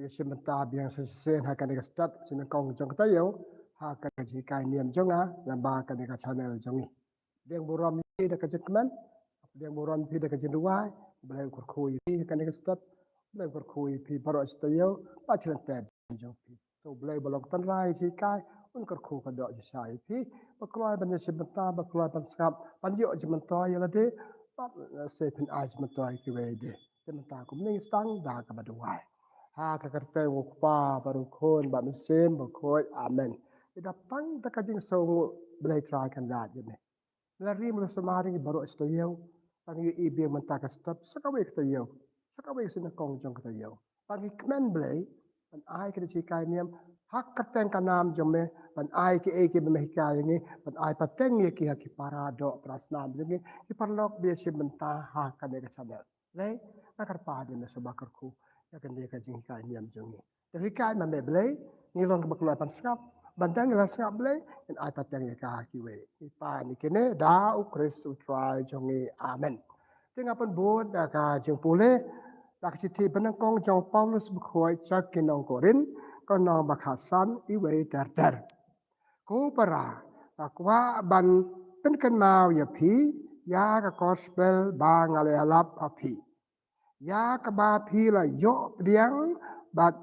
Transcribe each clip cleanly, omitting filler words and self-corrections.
Simenta biang sesen ha kanika step sinakong jong tayo ha kanika kai niam jonga lamba kanika channel jongi deng buram ni da kajekman deng buram pi da kajenduai belai kurkhui pi kanika step belai kurkhui pi baro stayo pachlan ted jong pi to belai balok tan rai si kai un kurkhu ka do jisai pi bakloi ban simenta bakloi ban skap ban yo jimenta yalade pat se pin ai jimenta ki wede simenta kum ning stang da ka baduai ha kakarte wukpa baru kon ba mesin ba koi amen ida pang ta kajing so belai try kan da jene lari mulo samari baru stoyo pangi ibe menta ka stop sakawe ktayo sakawe sina kong jong ktayo pangi kmen belai pan ai ke chi kai niam hak kateng kanam jome pan ai ke e ke me kai ni pan ai pateng ye ki haki parado prasnam jenge ki parlok be si menta ha kan ka channel le nakar pa de na sabakar ku ya kan dia kajing kai niam jongi tapi kai ma me belai ni long ba keluar pan skap bantang la skap belai en ai patang ya ka ki we pa ni kene da u kris u try jongi amen tinga pan bod da ka jing pule da ka ti panang kong jong paulus bu khoi chak kinong korin ko nong ba khasan i we ter ko para kwa ban pen kan mau ya phi ya ka gospel ba ngale alap a phi ya ka ba phi la yo diang bat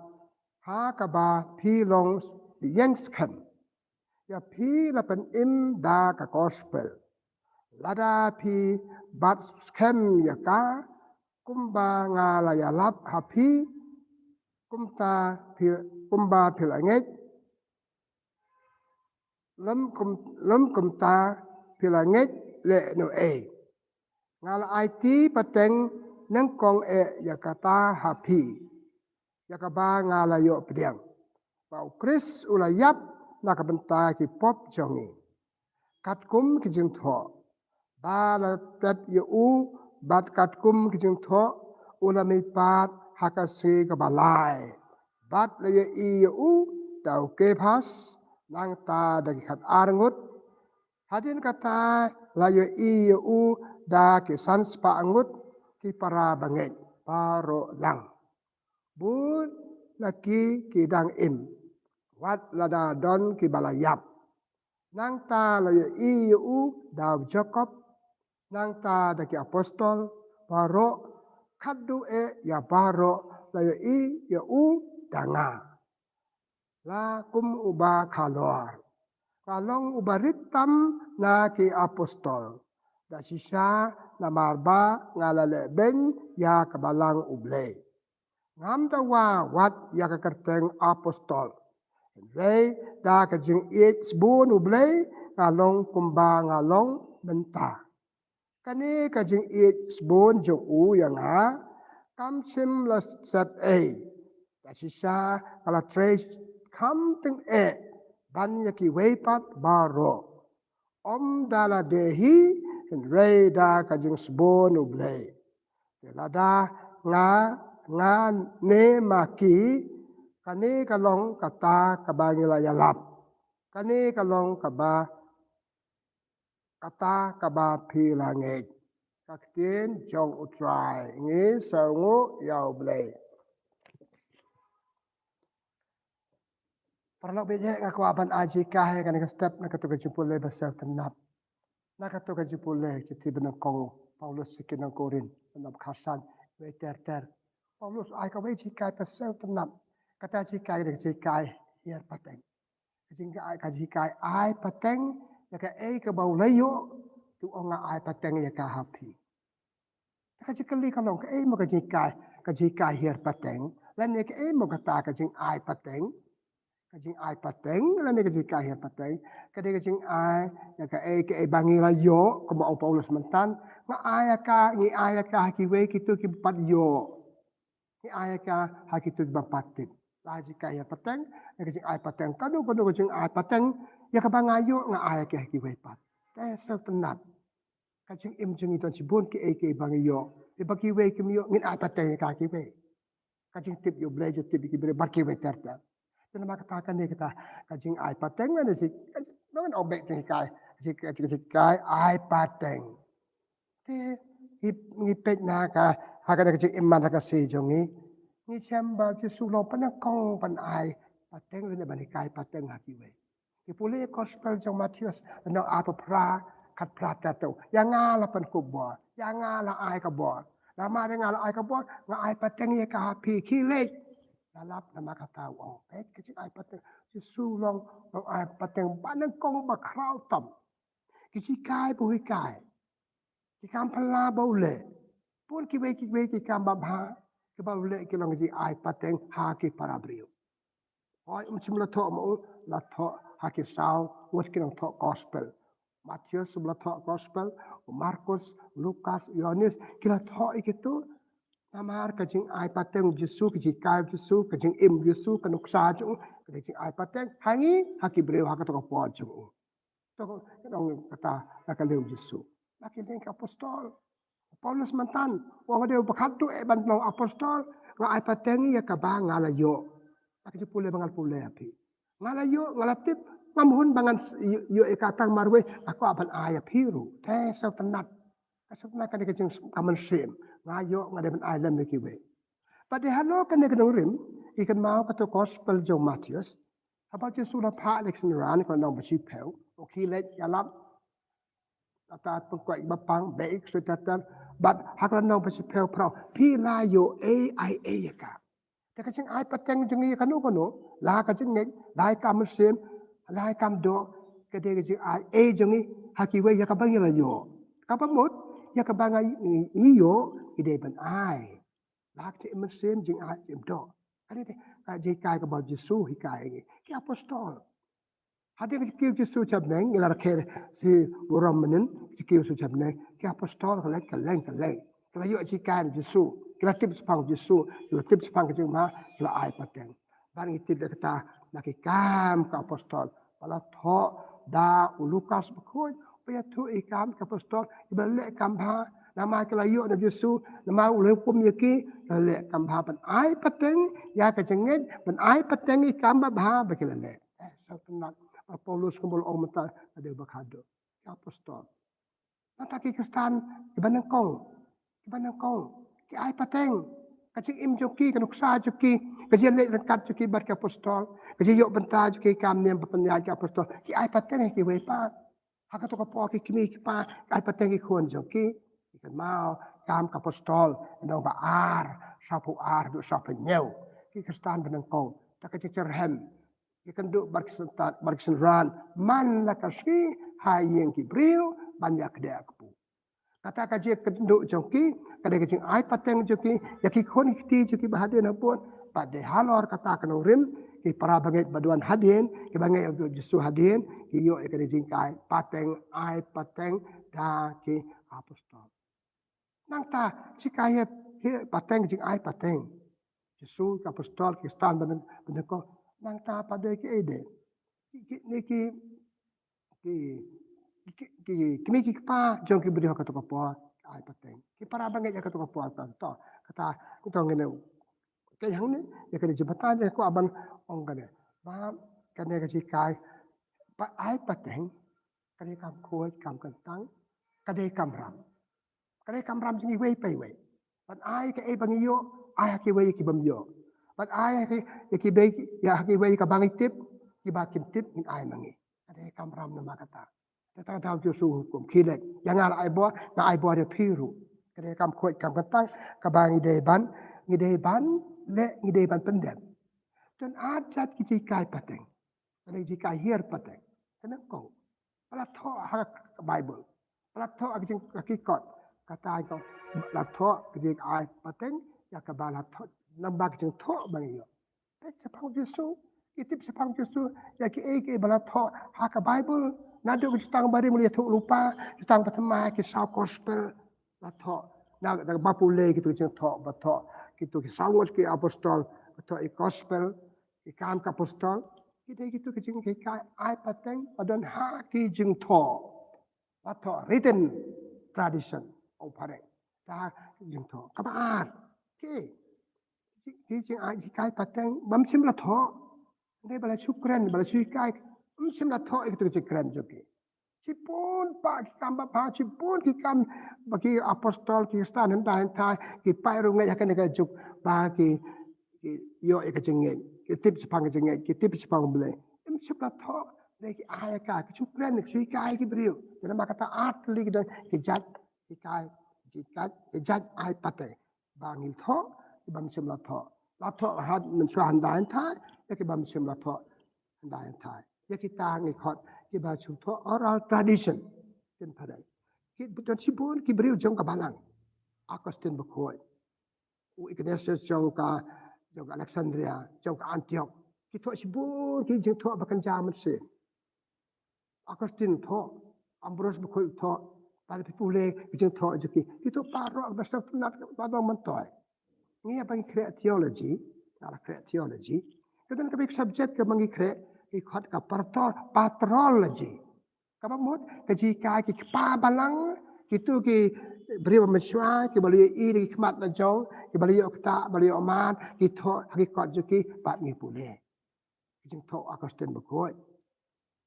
ha ka ba phi long yang skan ya phi la pen im da ka gospel lada phi bat skan ya ka kumba nga la ya lap ha phi kumta phi kumba phi la nget lam kumta phi la nget le no e nga la it pateng nang kong e ya kata ha phi ya ka ba nga la yo pdiang pau kris ula yap na ka benta ki pop jongi kat kum ki jing tho ba la tap ye u bat kat kum ki jing tho ula mi pat ha ka se ka balai bat la ye i ye u tau ke pas nang ta da ki khat arngut hadin kata la ye i ye u da ki sans pa angut ki para banget paro lang bun laki ki dang im wat lada don ki balayap nang ta la ye i u daw jacob nang ta da ki apostol paro khadu e ya paro la ye i u danga la kum uba khalor kalong ubaritam na ki apostol da sisa na marba ngala le ben ya kabalang uble ngam da wa wat ya ka kerteng apostol rei da ka jing it bun uble ngalong kumba ngalong menta kani ka jing it bun jo u yang ha kam sim la sat e da sisa kala trace kam teng e ban ya ki weipat baro om dala dehi rei da ka jing sbon uble lada nga ne maki kani kalong kata kabangila yalap kani kalong kaba kata kaba pilangit kaktin jong utrai ngi sangu yau blay parlok beje ngaku aban aji kahe kani ka step na katuka jupule basel tenap na katuka jupule jiti benakong Paulus sikinang korin benap khasan we ter Paulus ai ka we jikai pasel tenap kata jikai de jikai hier pateng jikai ka jikai ai pateng ya ka e ka bau layo tu onga ai pateng ya ka happy ka jikali ka long ka e mo ka jikai hier pateng lan ya ka e mo ka ta ka jing ai pateng ka jing ai pateng lan ya ka jikai hier pateng ka de ka jing ai ya ka e bangi layo ko mo Paulus mentan nga ai ka ngi ai ka ki we ki tu ki pat yo ni ai ka hakitu bapatit laji kaya pateng ya kajing ai pateng kadu kajing ai pateng ya kabangayo nga ai ka ki wepat so tenat kajing im jing iton sibun ki ke bangayo e baki we ki miyo ngin ai pateng ka ki we kajing tip yo blaze tip ki bre barki we terta tena makatakan ni kita kajing ai pateng na si ngan obek jing kai kajing kai ai pateng te ngipet na ka hakada kajing iman ka si jongi ni chamba ki sulong panakong panai pateng le bani kai pateng hakiwe ki pule gospel jong Matius no apa pra kat pra tato yang ala pan kubo yang ala ai ka bo lama dengan ai ka bo nga ai pateng ye ka pi ki le lalap nama kata wong pet ki ai pateng ki sulong no ai pateng panakong ba krau tam ki kai bu kai ki kam pala bo le pun ki ki kam ba ha ki ba le ki long ji ai pateng ha ki para brio oi chimla tho mo la tho ha ki sao wat ki long tho gospel Matius la tho gospel Markus Lukas Yohanes ki la tho ikitu namar ka jing ai pateng Yesu ki ji kai Yesu ka jing im Yesu ka nuksa ju ka jing ai pateng hangi ha ki brio ha ka to po ju to dong kata ka leu Yesu lakin den ka apostol Paulus mantan wong dia bakat tu ban long apostol nga ai pateng ya ka ba ngala yo aki pule bangal pule api ngala yo ngala tip mamuhun bangan yo ikatang marwe aku aban aya piru te sa tenat kasuk na kan kajing kaman sim ngayo ngade ban ai ki we but they halo kan ne rim ikan mau ka to gospel jo Matius about you sula pa election ran ko nong basi pel o ki let yalap ata pengkuat bapang baik sutatan but haklan nong basi pel pro pi la yo ai ya kaแต่ก็จึงไอ้ปัจจัยจึงยี่ขนุขนุลาก็จึงเงินลายกรรมเสียมลายกรรมโดก็เด็กจึงไอ้จึงนี่หากิเวยากบังยังละโยกับหมดยากบังอีโยอีเดบันไอ้ลากจึงมันเสียมจึงไอ้จึงโดอันนี้ก็จึงกายกับบอลยิสูฮิกายเองที่อัปสตอลหาเด็กจึงคิวยิสูจับเน่งเวลาเราเคยสิบุรมนั้นจึงคิวสูจับเน่งที่อัปสตอลกันเล่นก็เราอยู่ที่การยิสูkita tips pang Yesus, kita tips pang kecil mah, kita ai pateng. Barang itu dia kata nak ikam ke apostol, pada tho da Lukas berkoi, paya tu ikam ke apostol, kita lek kambha, nama kita yuk na Yesus, nama ulai kum yaki, kita lek kambha pan ai pateng, ya kecengen pan ai pateng ikam bah bagi lek. Satu nak Paulus kumpul orang mata ada berkado, apostol. Nanti Kristan ibanan kong. Ki ai pateng kacing im joki kanuksa joki kajian le rekat joki bar ke apostol kajian yok benta joki kam nem penyaji ke apostol ki ai pateng ki we pa haka to ko ki kimi ki pa ai pateng ki khon joki ikan mau kam ke apostol no ba ar sapu ar du sapu nyau ki kristan benang kong tak kecerhem ki kenduk bar kesenran man la kasi hayeng ki brio banyak dia kepu kata kaji kenduk joki kada kecing ai pateng joki yaki khon kiti joki bahaden apun pada halor kata kanong rim ki para bangai baduan hadien ki bangai Yesus hadien ki yo kada jingkai pateng ai pateng da ki apostol nang ta sikaya pateng jing ai pateng Yesus apostol ki stan banen ko nang ta pada ki ede ki kimi ki pa jong ki beri kata ko ai pateng ki para bangai ya kata ko to kata ko ngene ke yang ni ya kene jembatan ya ko aban ong kene ba kene ka ji kai pa ai pateng kene kam khoi kam kantang kene kam ram jini wei pai wei pan ai ke e bang yo ai ki wei ki bam yo pan ai ki be ya ki wei ka bang tip ki ba kim tip in ai mangi kene kam ram na kata ta tahu Yesus hukum kilet yang ala ai bo dia piru kene kam khoi kam kantang ka bang ide ban le ngide ban pendem dan ajat ki kai pateng kene ji kai hier pateng kene ko ala tho ha Bible ala tho ki kot kata ko la tho ki ai pateng ya ka bala tho nambak jeng tho bang yo sepang Yesus itip sepang Yesus ya ki bala tho ha ka Bible nado jutang bari mulia tu lupa jutang pertama ki sao gospel la tho na bapule gitu jeng tho ba tho gitu ki sawot ki apostol to i gospel ki kam ka apostol kita gitu ki jeng ki ai pateng padon ha ki jeng tho ba tho written tradition o pare ta jeng tho ka ba ar ki jeng ai kai pateng bam sim la tho ne bala syukran bala sui kai sim la tho itu ki keren joki Cipun pak kam ba cipun ki kam bagi apostol ki stan hentai ki pai rungai yakan ka juk ba ki yo cái chừng nghệ cái tiếp sepang cái chừng nghệ cái tiếp sepang beli em sebelah thọ đây cái ai cái chút quen được suy cái beriu nên mà kata art li cái jat cái jat ai pate bangil thọ cái bam sebelah thọ la thọ had mình xóa hành đại thái cái bam sebelah thọ hành đại thái ya kita ngi khot cái ba chu thọ oral tradition ten padai cái bukan sibun cái beriu jong ka balang Augustine Bukhoi Ignatius trong Alexandria trong Antioch ki tho sibun ki jing tho bakan jaman se Augustine tho Ambrose Bukhoi tho pada pipule ki jing tho juki ki tho paro basap nat paro man toy ni apa create theology ala create theology kedan ka big subject ka mangi create ki khat ka patrology ka bamut ka ji ka ki pa balang ki tu ki beriu meswa ki bali iri khmat na jong ki bali okta bali oman ki tho ki kot juki pat ngi pule ki jing tho Augustine Bukhoi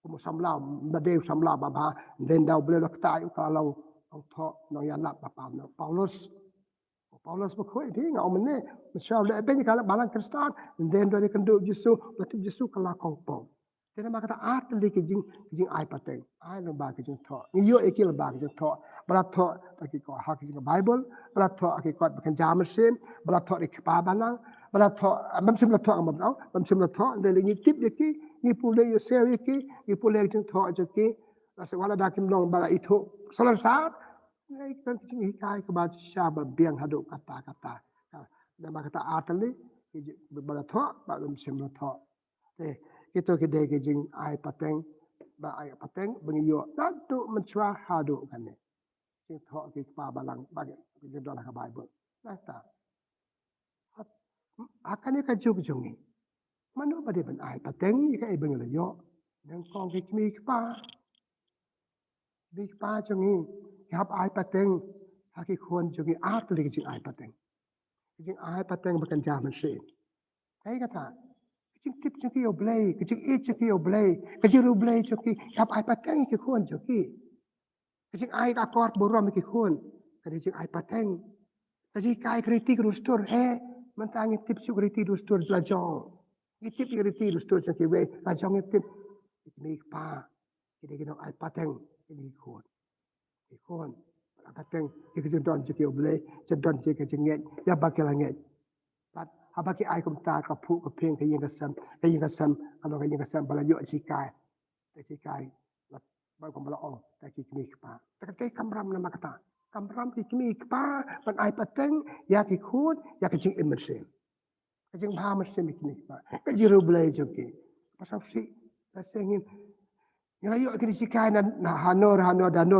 kuma samlau badeu samlau baba den dau bele okta yu kalau ông tho no ya lap papa no Paulus Bukhoi di ngau mene meswa le ben kala balang Kristen den do kan do Yesu batip Yesu kala kongpong Tena maka ta art li kijing ai pateng ai no ba kijing tho ni yo ekil ba kijing tho bala tho ta ki ko ha kijing Bible bala tho ki ko kan jamal sem bala tho ki pa banang bala tho mam sim la tho am no mam sim la tho de ni tip de ki ni pule yo se ki ni pule kijing tho je ki la se wala da kim long bala itho salan sa nei kan kijing hikai ka ba sha ba biang hadu kata na maka ta art li bala tho ba mam sim la tho itu kita kijing ai pateng ba ai pateng bengiyo datu menchwa hadu kan ni sing tho ki pa balang bagi ki dola ka Bible nata akan ka juk jungi manu ba de ban ai pateng ka ai bengiyo yo nang kong ki mi pa jungi hab ai pateng ha ki khon jungi art li kijing ai pateng bakan jaman se ai kata Kecing tip cuki yo blay, kecing e cuki yo blay, kecing ru blay cuki, kap ai pateng ki khon cuki. Kecing ai ka kor borom ki khon, kecing ai pateng. Kecing kai kritik rustor he, mentang tip cuki kritik rustor la jong. Ki tip kritik rustor cuki we, la jong tip mi pa. Ki de ai pateng ki khon. Ki khon. Pateng ki kecing don cuki yo blay, cedon cuki kecing nget, ya bakal nget. Habaki ai kum ta ka phu ka pheng ka yin ka sam ano ka yin ka sam bala yo chi kai la ba kum bala ong ta ki mi pa ta ka kamram na makata kamram ki mi pa ban ai pateng ya ki khut ya ka jing immersion ka jing ba ma sem ki mi pa ka jiru blai jo ki pasap si ta sengin ya yo ki chi kai na hanor dano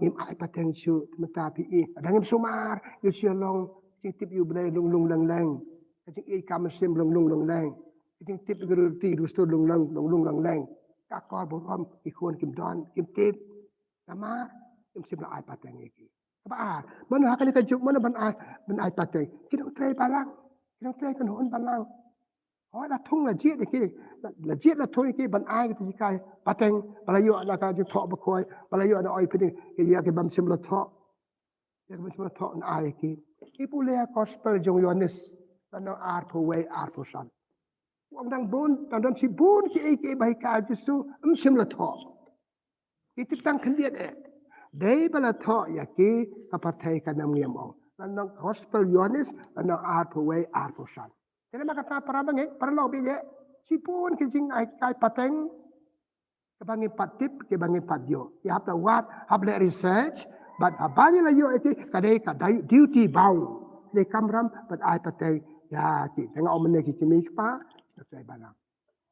im ai pateng chu mata pi i dangim sumar yo chi long chi tip yu blai lung lang Kecing i kam sim long lang. Kecing tip guru ti rusto long lang. Kakor borom ikon kim don kim tip. Nama kim sim la ai pateng iki. Apa mana hakani ka juk mana ban ai pateng. Kidong tray balang. Kidong tray kan hon balang. Oh la thung la jiet iki. La jiet la thoi iki ban ai ki kai pateng balayo na ka juk tho ba khoi balayo na oi piding ki ya ki bam sim la tho. Ya bam sim la tho na ai iki. Ipu le gospel jong Yohanes Tanang arpo way arpo san. Wang dang bun, tanang si bun ki eke bahi ka jisu, sim la tho. Itip tang kendiat Day bala tho ya ki kapatay ka nam ngiyamong. Tanang gospel Yohanes, tanang arpo way arpo san. Kaya makata para bangi, para lau biye, si bun ki jing ay kay pateng, kabangi patip, kabangi patyo. You have to what, have the research, but abani la yo eke, kaday ka duty bound. They come ram, but I patay, ya ki tengah omene ki kimi pa nak sai balang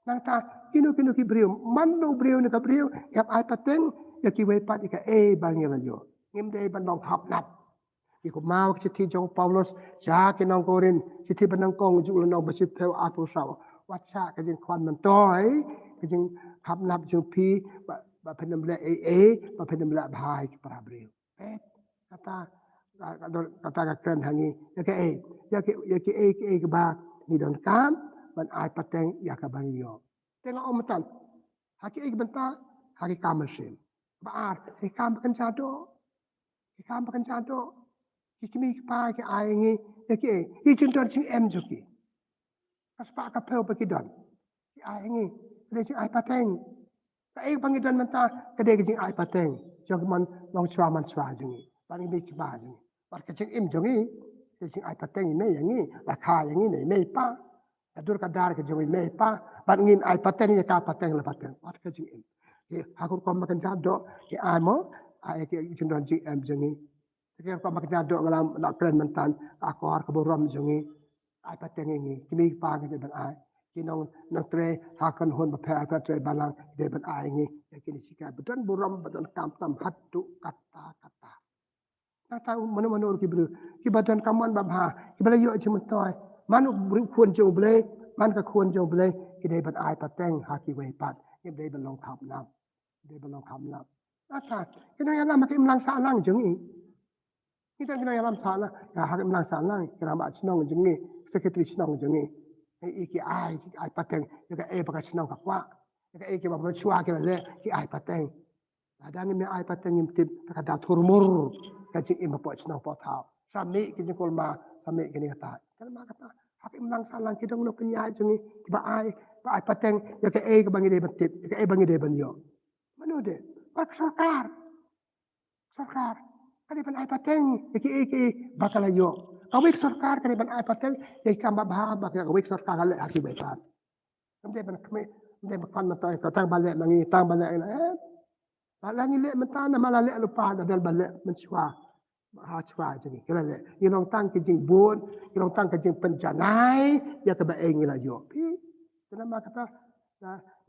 nata kinu ki brio mando brio ni ka brio yap ai pateng ya ki we pat ka e bangela yo ngim de ban dong thap nap ki ko mau ki ti jong Paulus ja ki nong korin ki ti ban kong ju lo nong ba si theo apo saw wat cha ka jing kwan man toy ka jing thap nap ju pi ba phenam le ba phenam la bhai ki para brio kata kata kan hangi ya ke ba ni don kam ban ai pateng ya ka bang yo tengok omatan haki benta haki kamersim ba ar kam kan jado ki kimi pa ki ai ngi ya ke i jin don sing em joki kaspa kapel pakidon ki ai ngi kade sing ai pateng ka ai pangidon menta kade sing ai pateng jong man long chwa man chwa jingi bani be ki ba jingi par ka sing im jongi kade sing ai pateng me yangi la kha yangi nei me pa adur ka dar ka jongi me pa ban ngin ai pateng ya ka pateng la pateng par ka sing im ki hakul kom makan jado ki ai mo ai ki jindon jing em jongi ki kom makan jado ngalam la kren mentan akor ka borom jongi ai pateng ngi kimi pa ngi ban ai kinong nang tre hakan hon ba pha ka tre balang de ban ai ngi ya kini sika beton borom beton kam tam hatu kata kata kata mano mano ki bru ki beton kaman ba ha ki bela yo chim toy manu bru khon jo ble man ka khon jo ble ki de ban ai pateng ha ki we pat ki de ban long kham nam de ban long kham nam kata kinong ya lam ki mlang sa lang jung i kita kena yalam sana ya hakim lang sana kena ba chinong jengi secretary chinong jengi iki ai pateng ya ka baka chinong ka kwa ya ka ba mo chua ke le ki ai pateng ada ngi me ai pateng im tip ka da thurmur ka chi im po chinong po thao sami ki jing kolma sami ki ni kata ma kata hakim lang sana ki dong no kenya jengi ba ai pateng ya ka ka bangi de batip ya ka bangi de ban yo manu de pak sarkar kali ban ai pateng iki bakal yo kawik sarkar kali ban ai pateng iki kamba bah bakal kawik sarkar le aki bepat kamde ban kame kamde ban man tay tang bale mangi tang bale balangi le mentana malale lupa dal bale menchwa ha chwa jadi kala le yong tang ki jing bon yong tang ki jing penjanai ya ka ba engi la yo pi tanama kata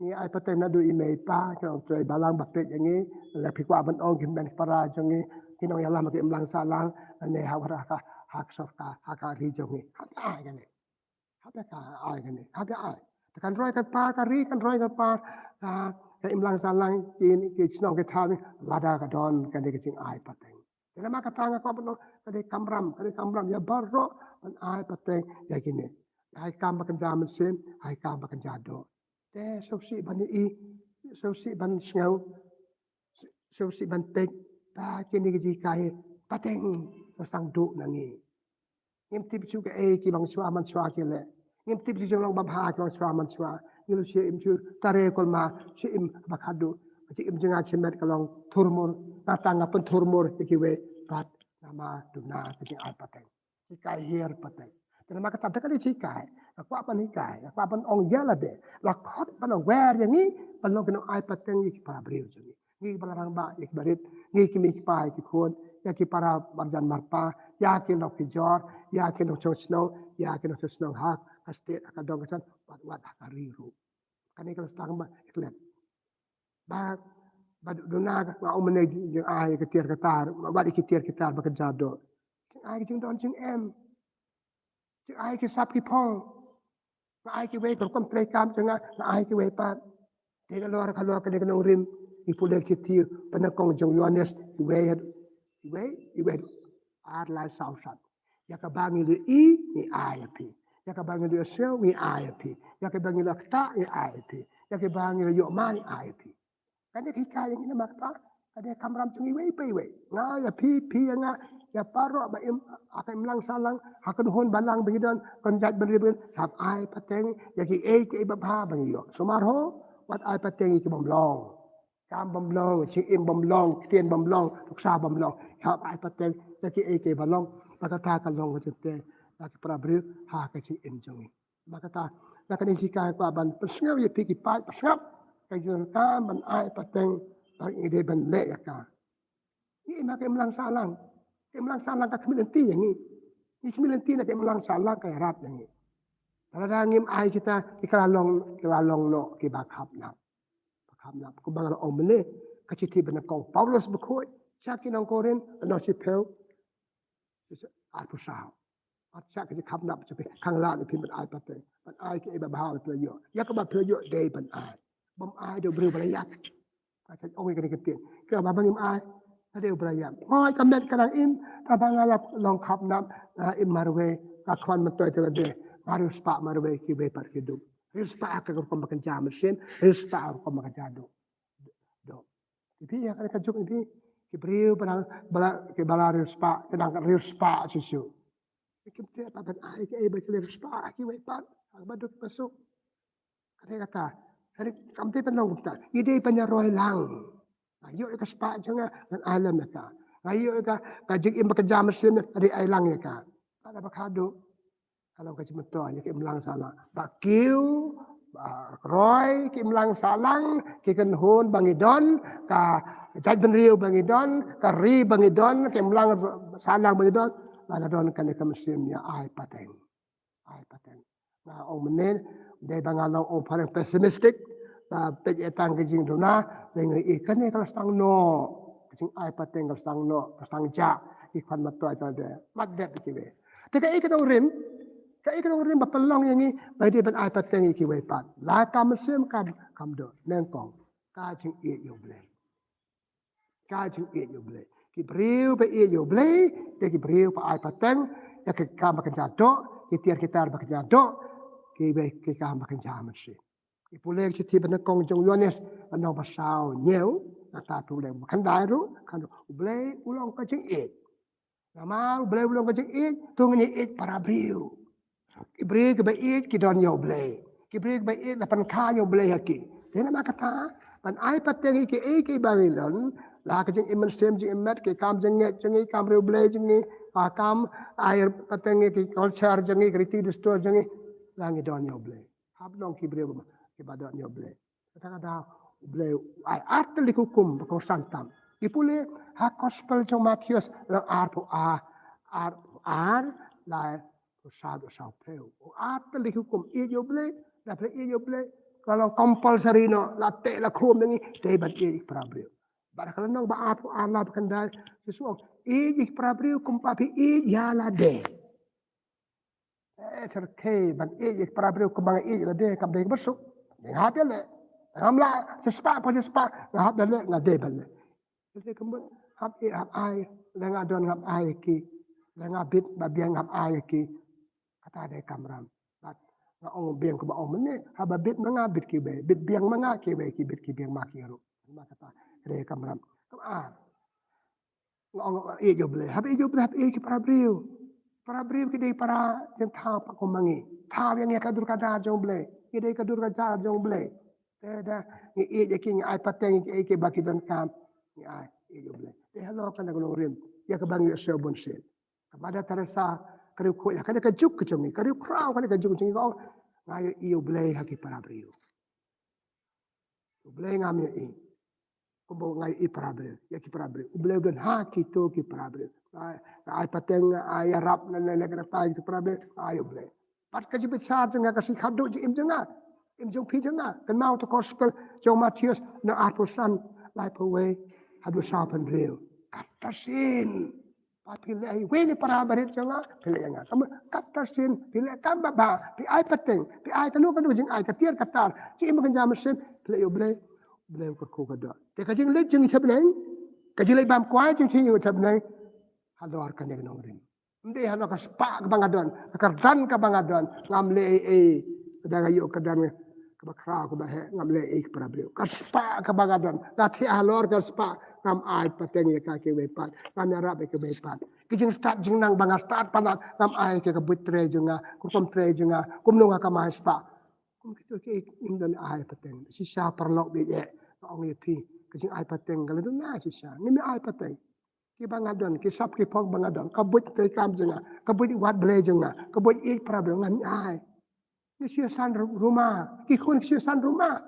ni ai pateng na du email pa kau try balang bapet yang ni la pikwa ban ong kim ban para jong ni kinong ya lam ke mlang salang ne ha wara ka hak sarka hak ri jong ni ha ai kan ni ha ka ai kan ni ha ka ai kan roi kan pa ka ri kan roi kan pa ke mlang salang ki snong ke tha ni lada ka don kan de ke ai pateng tanama kata ngak pa no kade kamram ya barro an ai pateng ya kini ai kam bakan jaman sim ai kam bakan jado te sosi ban i sosi ban ngau sosi ban pek ta kini ji kai pateng sang du nangi ngim tip chu ke ki bang swa man swa ke le ngim tip chu long bam ha ke swa man swa ngil che im chu tare kol ma che im bakhadu che im jinga chemet kalong thurmur ta tanga pun thurmur ki we pat nama duna ke ai pateng chi kai hier patengแต่มากระตับก็ได้ชี้กายกว่าปันนี้กายกว่าปันองเยอะละเดะละคอดปันองแวร์อย่างนี้ปันลงกันเอาไอปัตเตงยี่ปาราบริวจังนี้ยี่ปารารังบะยี่บริษยี่กิมีกิปายกิคนยากิปาราบารจันมาร์ปายากินดอกกิจอร์ยากินดอกชงสโนยากินดอกชงสโนฮักคัสเตตอาการดองกันวัดฮักรีรูkan ini kalau setengah mbak iklan bakดูหน้าก็เอามันในยังอายกระเทียร์กระตาวัดอีกเทียร์กระตาบักจัดดอกจึงอายจึงโดนจึงเอ็มจึงอายกิซับกิพองก็อายกิเวกับความเตะกามจึงอายกิเวปาเด็กลอยขลุ่ยกันเด็กน้องริมอีผู้เด็กชิดที่เป็นนักกองจงยอนเนสอีเวอาร์ไลน์สาวสัตอยากบางอย่างนี้นี่อายพี่อยากบางอย่างนี้เซลนี่อายพี่อยากบางอย่างนี้ตานี่อายพี่อยากบางอย่างนี้โยมานี่อายพี่kan dia hikayat yang ini makta ada kamram sungi wei pai wei nga ya pi nga ya paro ba im akan melang salang hakan hon balang begidan konjat beribun hab ai pateng ya ki ke ba bha bang yo sumarho wat ai pateng ki bomlong kam bomlong chi im bomlong tien bomlong tuksa bomlong hab ai pateng ya ki ke balong makata kan long ko te ya ki pra bri ha ka chi im jongi makata na kan ji ka kwa ban pesngau ya pi ki pa pesngau kajian ban ai pateng bang ide ban le ya ka ni ma ke melang salang ka kemilenti yang ni kemilenti na ke melang salang ka rap yang ni kalau ngim ai kita kelalong no ke bakhap na ku bang la omle ka chiti ban ko Paulus bekoi chaki nang korin no si pel ar pusao at sa ka khap na pe khang la ni pin ban ai pateng ban ai ke ba ba pe yo ya ka ba pe yo de ban ai bom ai do bru belayat acha oi kan ketin ke ba bang im ai ta de belayat hoi kamet kadang im ta bang alap long khap nam im marwe ka khwan man toy tele de maru spa marwe ki be par ki du rispa ka ko makan jam sen rispa ko makan jado do ti ya kan ka juk ni ki bru bala ki bala rispa kadang rispa susu ki te pa ban ai ke be rispa ki we pan Badut masuk. Ada kata, hari kamti penong kita. Ide penyaroy lang. Ayo ka spa janga ngan alam ka. Ayo ka kajik im bekerja mesin hari ai lang ya ka. Ada bakado. Kalau ka cimeto ya ke imlang sana. Bakiu Roy ki imlang salang ki kenhun bangidon ka jaj benriu bangidon ka ri bangidon ki imlang salang bangidon. Lana don kan ka mesin ya ai pateng. Ai pateng. Nah, ông menen de bangalang ông paling pesimistik na pejetang kejing dona dengan ikan ni kalau stang no kejing ai pateng kalau stang no stang ja ikan matu aja de mat de pikiwe tika ikan orang rim bapalong yang ni bagi ban ai pateng ikiwe pat la kam sem kam do nengkong kajing yo ble ki briu be yo ble de ki briu pa ai pateng ya ke kam kan jado ki tiar kita ba jado ki be ki kam kan jaman si Ipulek citi benda kong jong Yohanes anau basau nyeu nata pulek makan daru kan ublei ulang kacing it nama ublei ulang kacing it tungni it para briu ibri ke bait ki don yo blei ki bri ke bait lapan kha yo blei haki dena ma kata pan ai pateng ki ki barilon la kacing iman stem jing emat ki kam jenget jengi kam briu blei jengi kam air pateng ki culture jengi kriti distor jengi langi don yo blei hab long ki briu ibadat nyo ble. Kata-kata ble ai art li hukum ko santam. Ipule ha gospel jong Matius la ar la usado sao peu. Art li hukum i yo ble la ble i yo ble kalau compulsory no la te la krum ngi te bat i prabril. Bar kalau nang ba ar la kandai sesuatu i prabril kum papi i ya la de. Terkei ban i prabril kum bang i la de kam de besuk. Ngap ya le. Ngamla sespa po sespa ngap ya le ngade bale. Jadi kemudian ngap ai lenga don ngap ai ki. Lenga bit babiang ngap ai ki. Kata ada kamram. Nga ong biang ke ba ong mene haba bit mangabit ki be. Bit biang manga ki be ki bit ki biang makiru. Kata ada kamram. Nga ong ijo ble. Haba ijo ble haba ijo para briu. Para briu ki dei para jentau pa kumangi. Tau yang ya kadur kadar jong ble. Kita kadur kajar jong ble. Teda ni king ai pateng ke baki don kam ni ai ijo ble. Hello kan ngulong rim. Ya ke bang yo bon sel. Kepada Teresa kariu ko ya kada ka juk ke jongi kariu krau kada ka juk jongi ko ngayo ijo ble haki para brio. Ble ngam i. Kumbo ngayo i para brio. Ya ki para brio. Ble don haki to ki para brio. Ai pateng ai rap na na ta ki para brio ayo ble. Pat ka jibit sa jenga kasi khadu ji im jenga im jong pi jenga kan mau to gospel jong Matius na arposan lai pawe hadu sa pan real katasin papile ai weni para barit jenga pile nga kam katasin pile kam ba pi ai pateng pi ai kanu jing ai katiar katar ji im kan jam sen pile yo ble ko ko kada te ka jing le jing sabneng ka jilai bam kwai jing thi yo sabneng hador kan jeng nongrin Ndi halo ka spa ka bangadon, kardan ka bangadon, ngamle daga yo kadan ka bakra ko bahe ngamle para beliau. Ka spa ka bangadon, lati halor ka spa ngam ai pateng ka ke wepat, ngam yarap ke wepat. Kijing start jing nang banga start panat ngam ai ke butre junga, kum tre junga, kum nunga ka ma spa. Kum kito ke indon ai pateng. Si sha perlok bi ye, ong ye pi, kijing ai pateng kalau na si sha, ni ai pateng. Ki bangadon ki sap ki pong bangadon kabut ke kam jenga kabut wat ble jenga kabut ik problem ngan ai ni sia san rumah ki kun sia san rumah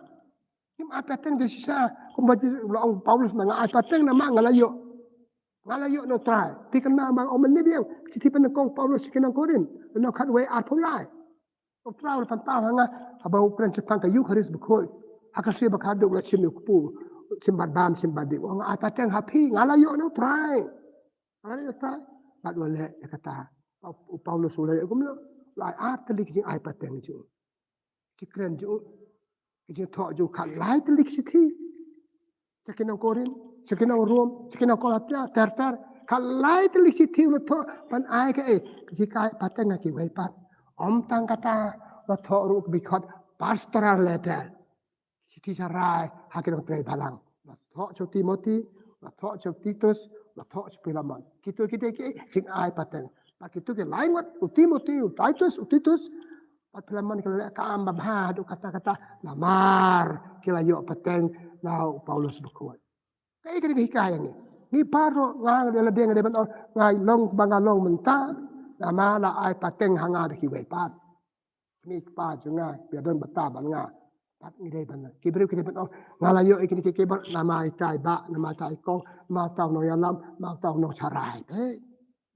kim apateng de sia kumbat long Paulus manga apateng nama ngalayo no try ti kana bang o menni biang si ti penekong Paulus ki nang korin no khat we at pulai o try pan ta hanga aba ukran sepang ka yu kharis bkhoi hakase bakhadu la chim ku simbat bam simbat di wong apa teng happy ngalayo no try bat wale kata Paulus wale kum lo lai atlik sing ai pateng ju sikren ju je tho ju khan lai tlik sithi sakinang korin sakinang rom sakinang kolatia ter khan lai tlik sithi lo tho pan ai ke ji kai pateng ki wai pat om tang kata lo tho ru bikot pastoral letter Siti sarai hakin tre balang. Lathok cho Timothy, lathok cho Titus, lathok cho Philemon. Kita ki sing ai pateng. Pak itu ke lain wat Timothy, Titus, At pelaman kila kaam babha do kata-kata lamar kila yo pateng now Paulus berkuat. Kaya kini hikayat ni paro ngang de lebih ngade ban ngai long bangalong menta nama la ai pateng hanga de ki wei pat. Ni pa junga biar don bata ban nga pat ni dei ban ki bru ki ban ngala yo ikini ki ban nama ai tai ba nama tai kong ma tau no yalam ma tau no charai.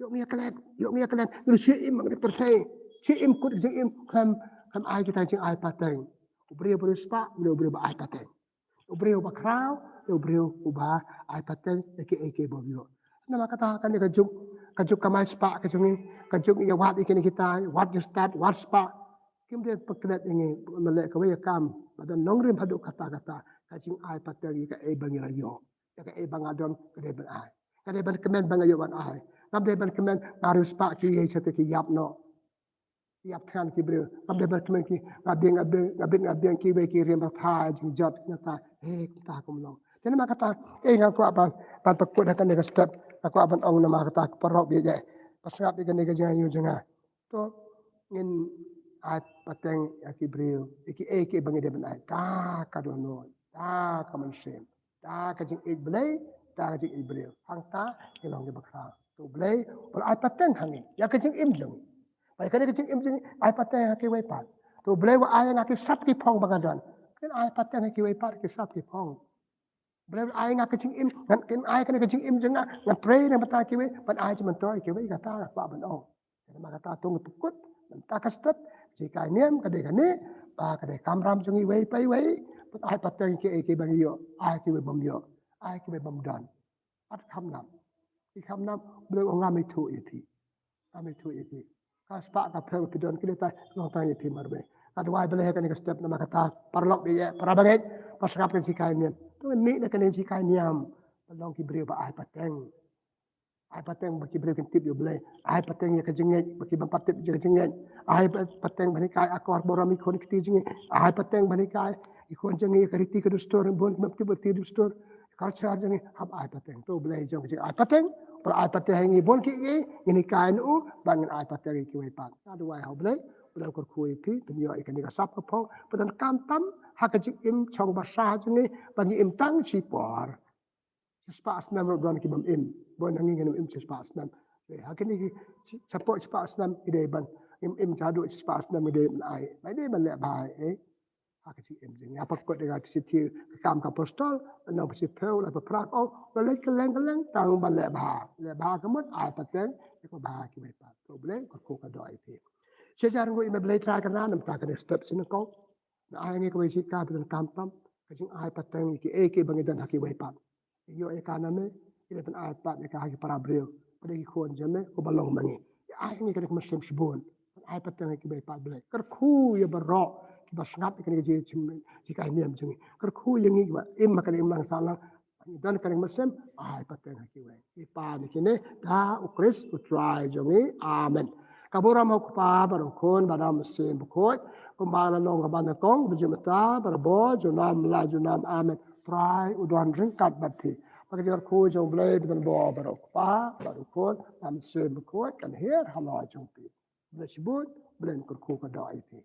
Yo mi klet ni si im ngade pertai si im kut si im kam ai kita jing ai pateng. Ubrio spa ubrio ba ai pateng. Ubrio ba krau ubrio uba ai pateng eke bobio. Nama kata kan kajuk kamai spa kajuk ya wat ikini kita what you start what spa kim dia peklet ini melek kawai kam badan nongrim haduk kata-kata kajing ai pateng ka e bangi layo ka e bangadon kade ban ai kade ban kemen bangayo ban ai nam de ban kemen baru spa ki ye sate ki yap no yap than ki bre nam de ban kemen ki ngabing ki we ki rem tha jing jot nata ta kum long jadi mak kata ngaku apa ban pekut akan de step aku aban ong nama kata parok bi je pasngap bi gane ga yu jenga to ngin ai pateng aki brio iki bangi de benai ta kadono ta kamansen ta kajing ik blai ta kajing ik brio hang ta ilong de bakra to blai pol ai pateng hangi ya kajing im jong bai kade kajing im jong ai pateng aki wei pat to blai wa ai ngaki sap ki phong bangadon kan ai pateng aki wei pat ki sap ki phong blai ai ngaki kajing im kan ai kane kajing im jong ngan pray na bata ki wei pan ai cuman toy ki wei kata pa ban ong ma kata tung pukut ta kastet jika niam kade kane ba kade kamram jungi wei pai wei pat ai pateng ki bang yo ai ki we bam yo ai ki we bam dan at kham nam bleu ngam mi thu ipi ka spa ka pheu pidon ki ta long tang ipi marbe adwai bele kane ka step nama kata parlok bi ye parabanget pasrap kan jika niam to ni na kane jika niam long ki brio ba ai pateng ai pateng baki beri kentip yo boleh ai pateng ya kejengej baki bampatip je kejengej ai pateng bani kai akor borami kon kiti jengi ai pateng bani kai ikon jengi kariti ke store bon mapti berti du store culture jengi hab ai pateng to boleh jong je ai pateng per ai pateng ngi bon ki ini kai nu bangun ai pateng ki wei pat adu wai ho boleh kor kui pi penyo ikan ni sap ko phong pedan kantam hakajik im chong basa jengi bagi im tang si por spa asnam ron ki bam im bon hangi ngam im spa asnam hakini ki support spa asnam ide ban im jadu spa asnam ide ai mai de ban le bai hakati im jing apa ko de gat si kam ka postol no si peu la prak o le keleng tang ban le ba kamot ai pateng ko ba ki mai pa to ble ko ka do ai pi sejar ngo im ble tra kana nam ta ka step sin ko na ai ngi ko si ka ban kam tam ka jing ai pateng ki bangi dan haki wai pa yo ekaname ile pen iPad ya kahagi para brio pada ki khon jame ko balong mangi ya ai ni kan ko sem sibon iPad tang ki bai pa ble kar khu ya baro ki basnap kan je chim ki kai niam jing kar khu yang ni ba im kan im lang sala dan kan masem iPad tang ki bai ki pa ni kine da ukris utrai jongi amen kabura mo pa baro khon badam sem khot kumbala long kabana kong bujumata barbo junam la junam amen try udon ringkat bati maka jor ko jong blai bedan bo barok pa baru ko am se ko kan her hala jong pi blai sibut blai ko ka dai pi